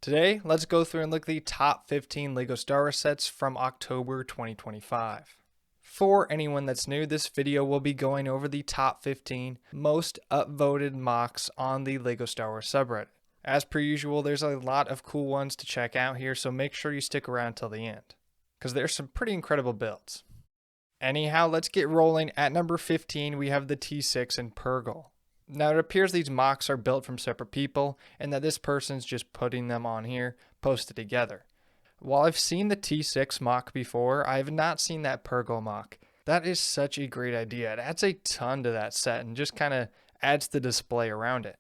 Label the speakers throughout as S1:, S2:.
S1: Today, let's go through and look at the top 15 LEGO Star Wars sets from October 2025. For anyone that's new, this video will be going over the top 15 most upvoted MOCs on the LEGO Star Wars subreddit. As per usual, there's a lot of cool ones to check out here, so make sure you stick around till the end, because there's some pretty incredible builds. Anyhow, let's get rolling. At number 15, we have the T6 and Purrgil. Now, it appears these MOCs are built from separate people and that this person's just putting them on here, posted together. While I've seen the T6 MOC before, I have not seen that Purrgil MOC. That is such a great idea. It adds a ton to that set and just kind of adds the display around it.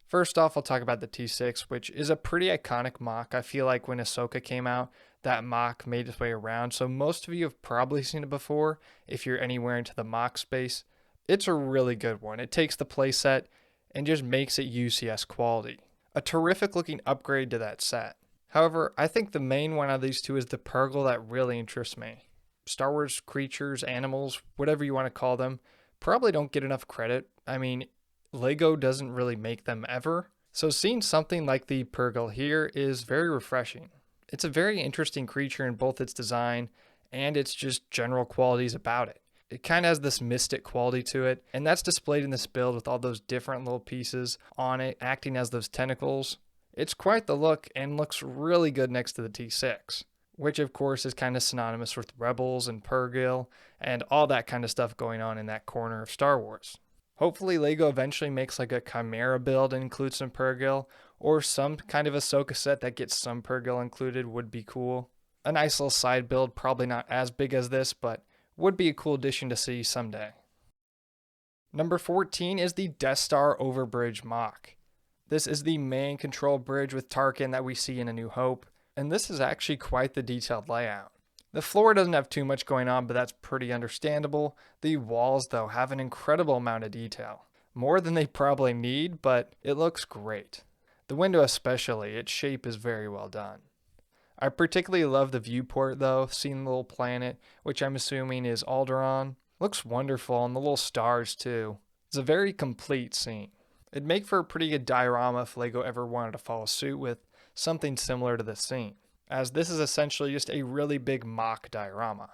S1: First off, I'll talk about the T6, which is a pretty iconic MOC. I feel like when Ahsoka came out, that MOC made its way around, so most of you have probably seen it before if you're anywhere into the MOC space. It's a really good one. It takes the playset and just makes it UCS quality. A terrific looking upgrade to that set. However, I think the main one out of these two is the Purrgil that really interests me. Star Wars creatures, animals, whatever you want to call them, probably don't get enough credit. I mean, LEGO doesn't really make them ever. So seeing something like the Purrgil here is very refreshing. It's a very interesting creature in both its design and its just general qualities about it. It kind of has this mystic quality to it, and that's displayed in this build with all those different little pieces on it acting as those tentacles. It's quite the look and looks really good next to the T6, which of course is kind of synonymous with Rebels and Purrgil and all that kind of stuff going on in that corner of Star Wars. Hopefully LEGO eventually makes like a Chimera build and includes some Purrgil, or some kind of Ahsoka set that gets some Purrgil included would be cool. A nice little side build, probably not as big as this, but would be a cool addition to see someday. Number 14 is the Death Star Overbridge MOC. This is the main control bridge with Tarkin that we see in A New Hope, and this is actually quite the detailed layout. The floor doesn't have too much going on, but that's pretty understandable. The walls, though, have an incredible amount of detail. More than they probably need, but it looks great. The window especially, its shape is very well done. I particularly love the viewport though, seeing the little planet, which I'm assuming is Alderaan. Looks wonderful, and the little stars too. It's a very complete scene. It'd make for a pretty good diorama if LEGO ever wanted to follow suit with something similar to this scene, as this is essentially just a really big MOC diorama.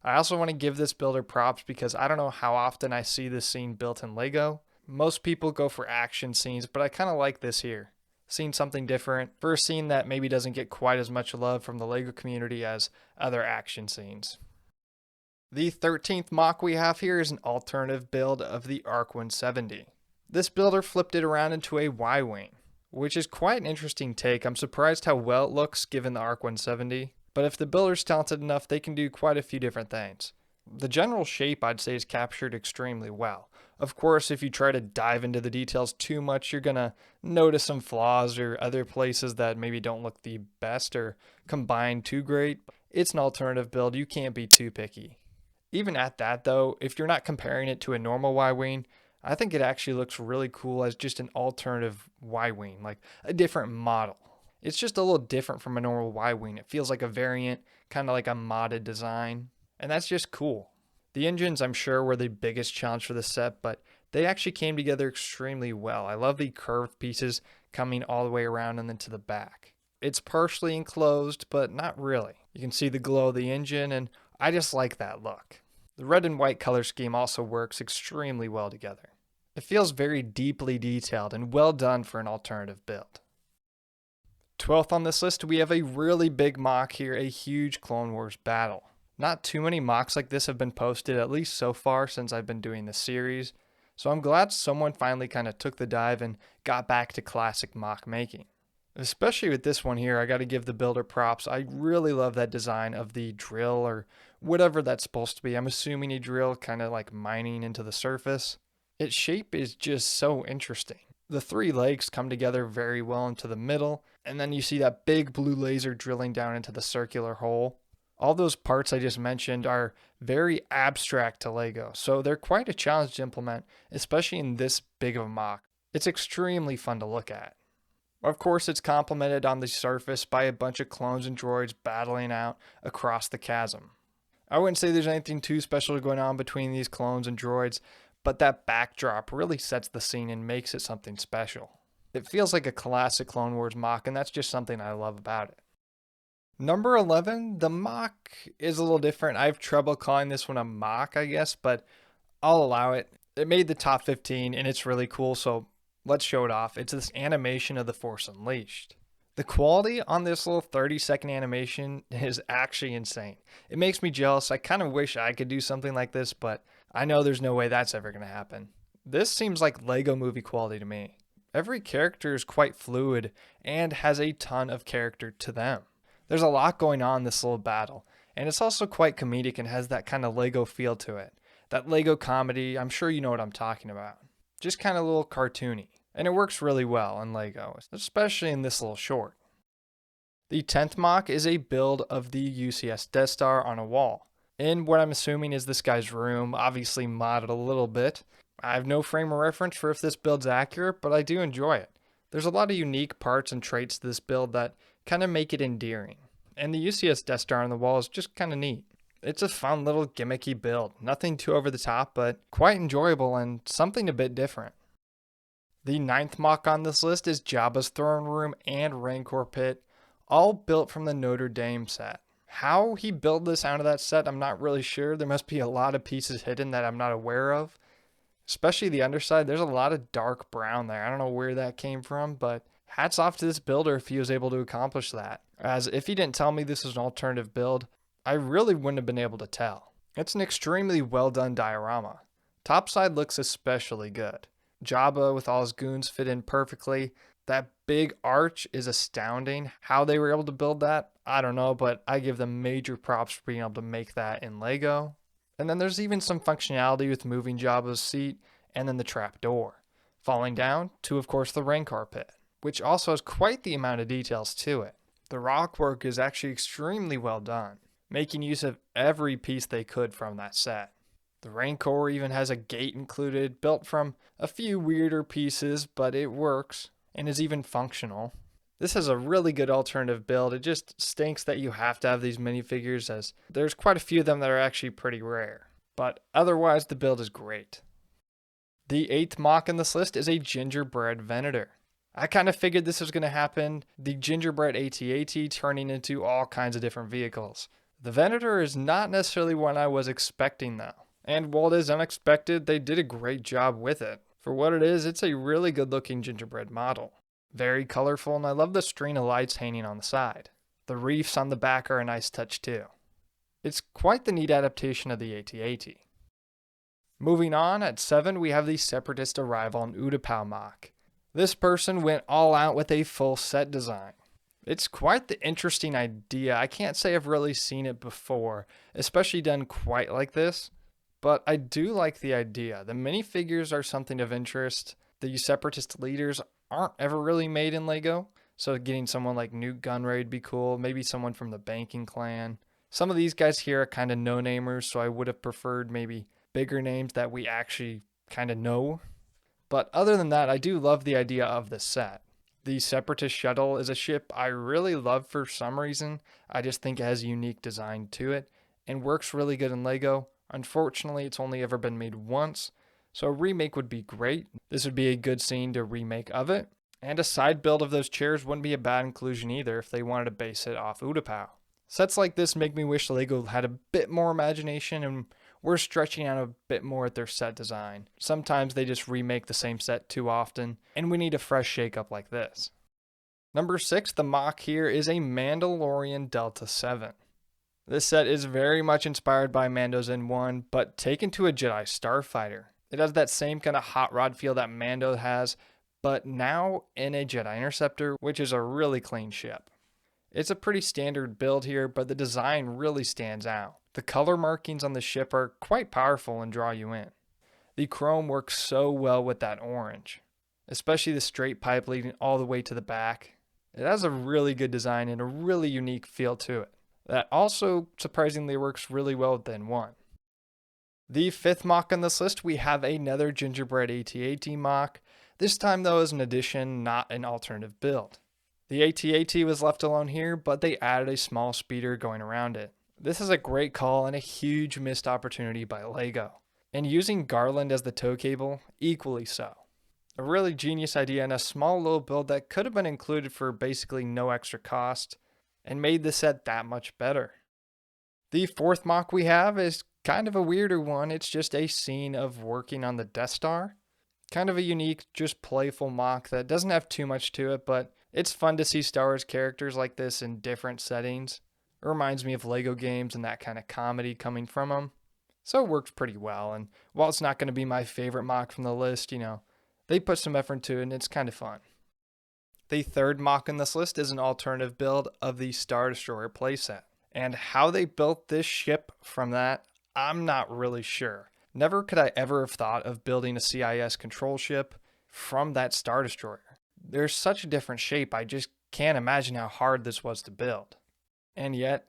S1: I also want to give this builder props because I don't know how often I see this scene built in LEGO. Most people go for action scenes, but I kind of like this here. Seeing something different for a scene that maybe doesn't get quite as much love from the LEGO community as other action scenes. The 13th MOC we have here is an alternative build of the ARC 170. This builder flipped it around into a Y-wing, which is quite an interesting take. I'm surprised how well it looks given the ARC 170, but if the builder's talented enough, they can do quite a few different things. The general shape, I'd say, is captured extremely well. Of course, if you try to dive into the details too much, you're going to notice some flaws or other places that maybe don't look the best or combine too great. It's an alternative build. You can't be too picky. Even at that, though, if you're not comparing it to a normal Y-wing, I think it actually looks really cool as just an alternative Y-wing, like a different model. It's just a little different from a normal Y-wing. It feels like a variant, kind of like a modded design. And that's just cool. The engines, I'm sure, were the biggest challenge for the set, but they actually came together extremely well. I love the curved pieces coming all the way around and then to the back. It's partially enclosed, but not really. You can see the glow of the engine, and I just like that look. The red and white color scheme also works extremely well together. It feels very deeply detailed and well done for an alternative build. 12th on this list, we have a really big MOC here, a huge Clone Wars battle. Not too many MOCs like this have been posted, at least so far since I've been doing this series, so I'm glad someone finally kind of took the dive and got back to classic MOC making. Especially with this one here, I got to give the builder props. I really love that design of the drill or whatever that's supposed to be. I'm assuming a drill kind of like mining into the surface. Its shape is just so interesting. The three legs come together very well into the middle, and then you see that big blue laser drilling down into the circular hole. All those parts I just mentioned are very abstract to LEGO, so they're quite a challenge to implement, especially in this big of a MOC. It's extremely fun to look at. Of course, it's complemented on the surface by a bunch of clones and droids battling out across the chasm. I wouldn't say there's anything too special going on between these clones and droids, but that backdrop really sets the scene and makes it something special. It feels like a classic Clone Wars MOC, and that's just something I love about it. Number 11, the MOC is a little different. I have trouble calling this one a MOC, I guess, but I'll allow it. It made the top 15 and it's really cool, so let's show it off. It's this animation of the Force Unleashed. The quality on this little 30-second animation is actually insane. It makes me jealous. I kind of wish I could do something like this, but I know there's no way that's ever going to happen. This seems like Lego movie quality to me. Every character is quite fluid and has a ton of character to them. There's a lot going on in this little battle, and it's also quite comedic and has that kind of Lego feel to it. That Lego comedy, I'm sure you know what I'm talking about. Just kind of a little cartoony. And it works really well in Lego, especially in this little short. The 10th MOC is a build of the UCS Death Star on a wall. In what I'm assuming is this guy's room, obviously modded a little bit. I have no frame of reference for if this build's accurate, but I do enjoy it. There's a lot of unique parts and traits to this build that kind of make it endearing. And the UCS Death Star on the wall is just kind of neat. It's a fun little gimmicky build. Nothing too over the top, but quite enjoyable and something a bit different. The 9th MOC on this list is Jabba's throne room and Rancor pit, all built from the Notre Dame set. How he built this out of that set, I'm not really sure. There must be a lot of pieces hidden that I'm not aware of. Especially the underside, there's a lot of dark brown there. I don't know where that came from, but hats off to this builder if he was able to accomplish that. As if he didn't tell me this was an alternative build, I really wouldn't have been able to tell. It's an extremely well done diorama. Topside looks especially good. Jabba with all his goons fit in perfectly. That big arch is astounding. How they were able to build that, I don't know, but I give them major props for being able to make that in Lego. And then there's even some functionality with moving Jabba's seat and then the trap door. Falling down to, of course, the Rancor pit, which also has quite the amount of details to it. The rock work is actually extremely well done, making use of every piece they could from that set. The Rancor even has a gate included, built from a few weirder pieces, but it works and is even functional. This has a really good alternative build. It just stinks that you have to have these minifigures, as there's quite a few of them that are actually pretty rare. But otherwise, the build is great. The 8th MOC on this list is a gingerbread Venator. I kind of figured this was going to happen, the gingerbread AT-AT turning into all kinds of different vehicles. The Venator is not necessarily one I was expecting though. And while it is unexpected, they did a great job with it. For what it is, it's a really good looking gingerbread model. Very colorful, and I love the string of lights hanging on the side. The reefs on the back are a nice touch too. It's quite the neat adaptation of the AT-AT. Moving on, at 7 we have the Separatist arrival on Utapau MOC. This person went all out with a full set design. It's quite the interesting idea. I can't say I've really seen it before, especially done quite like this. But I do like the idea. The minifigures are something of interest. The Separatist leaders aren't ever really made in Lego, so getting someone like Newt Gunray would be cool. Maybe someone from the banking clan. Some of these guys here are kind of no-namers, so I would have preferred maybe bigger names that we actually kind of know. But other than that, I do love the idea of this set. The Separatist shuttle is a ship I really love for some reason. I just think it has a unique design to it and works really good in Lego. Unfortunately, it's only ever been made once, so a remake would be great. This would be a good scene to remake of it. And a side build of those chairs wouldn't be a bad inclusion either if they wanted to base it off Utapau. Sets like this make me wish Lego had a bit more imagination and were stretching out a bit more at their set design. Sometimes they just remake the same set too often, and we need a fresh shakeup like this. Number 6, the MOC here is a Mandalorian Delta 7. This set is very much inspired by Mando's N1, but taken to a Jedi Starfighter. It has that same kind of hot rod feel that Mando has, but now in a Jedi Interceptor, which is a really clean ship. It's a pretty standard build here, but the design really stands out. The color markings on the ship are quite powerful and draw you in. The chrome works so well with that orange, especially the straight pipe leading all the way to the back. It has a really good design and a really unique feel to it. That also surprisingly works really well with the N1. The 5th MOC on this list, we have another gingerbread AT-AT MOC. This time though as an addition, not an alternative build. The AT-AT was left alone here, but they added a small speeder going around it. This is a great call and a huge missed opportunity by Lego. And using Garland as the tow cable, equally so. A really genius idea and a small little build that could have been included for basically no extra cost and made the set that much better. The fourth mock we have is kind of a weirder one. It's just a scene of working on the Death Star. Kind of a unique, just playful mock that doesn't have too much to it, but it's fun to see Star Wars characters like this in different settings. It reminds me of Lego games and that kind of comedy coming from them. So it works pretty well, and while it's not going to be my favorite mock from the list, they put some effort into it and it's kind of fun. The third mock on this list is an alternative build of the Star Destroyer playset. And how they built this ship from that, I'm not really sure. Never could I ever have thought of building a CIS control ship from that Star Destroyer. There's such a different shape, I just can't imagine how hard this was to build. And yet,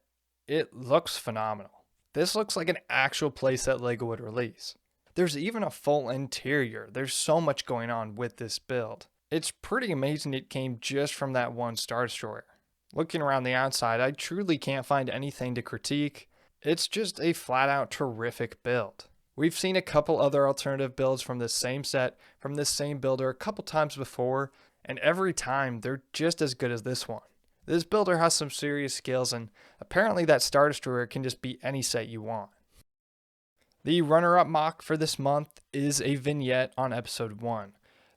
S1: it looks phenomenal. This looks like an actual playset LEGO would release. There's even a full interior. There's so much going on with this build. It's pretty amazing it came just from that one Star Destroyer. Looking around the outside, I truly can't find anything to critique. It's just a flat out terrific build. We've seen a couple other alternative builds from this same set, from this same builder a couple times before, and every time they're just as good as this one. This builder has some serious skills, and apparently that Star Destroyer can just beat any set you want. The runner-up mock for this month is a vignette on episode 1.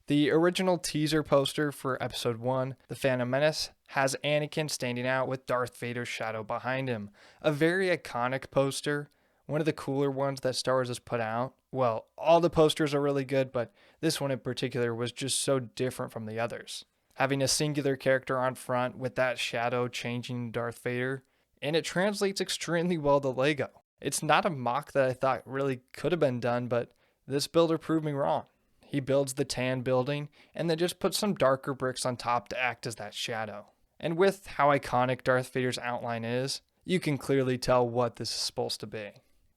S1: The original teaser poster for episode 1, The Phantom Menace, has Anakin standing out with Darth Vader's shadow behind him. A very iconic poster, one of the cooler ones that Star Wars has put out. Well, all the posters are really good, but this one in particular was just so different from the others. Having a singular character on front with that shadow changing Darth Vader, and it translates extremely well to LEGO. It's not a mock that I thought really could have been done, but this builder proved me wrong. He builds the tan building and then just puts some darker bricks on top to act as that shadow. And with how iconic Darth Vader's outline is, you can clearly tell what this is supposed to be.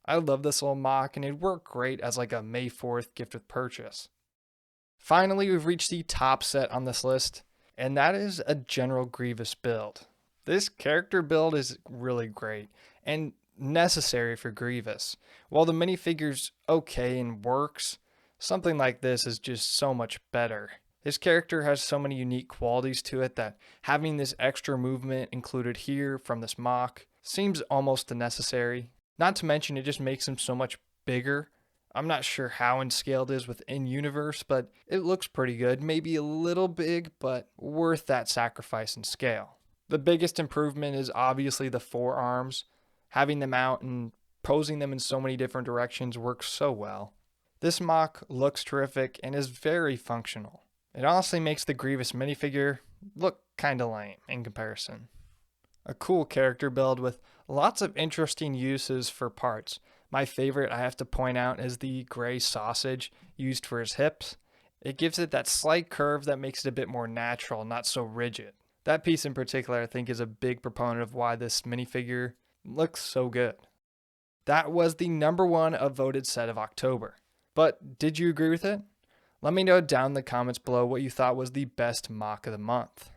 S1: I love this little mock and it worked great as like a May 4th gift with purchase. Finally, we've reached the top set on this list, and that is a General Grievous build. This character build is really great and necessary for Grievous. While the minifigure's okay and works, something like this is just so much better. This character has so many unique qualities to it that having this extra movement included here from this mock seems almost unnecessary. Not to mention it just makes him so much bigger. I'm not sure how in scale it is within universe, but it looks pretty good. Maybe a little big, but worth that sacrifice in scale. The biggest improvement is obviously the forearms. Having them out and posing them in so many different directions works so well. This mock looks terrific and is very functional. It honestly makes the Grievous minifigure look kinda lame in comparison. A cool character build with lots of interesting uses for parts. My favorite, I have to point out, is the gray sausage used for his hips. It gives it that slight curve that makes it a bit more natural, not so rigid. That piece in particular I think is a big proponent of why this minifigure looks so good. That was the number one upvoted set of October. But did you agree with it? Let me know down in the comments below what you thought was the best mock of the month.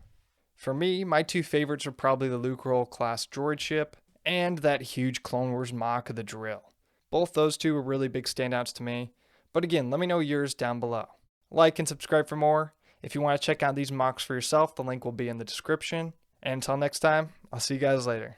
S1: For me, my two favorites are probably the Luke Roll class droid ship and that huge Clone Wars mock of the drill. Both those two were really big standouts to me. But again, let me know yours down below. Like and subscribe for more. If you want to check out these mocks for yourself, the link will be in the description. And until next time, I'll see you guys later.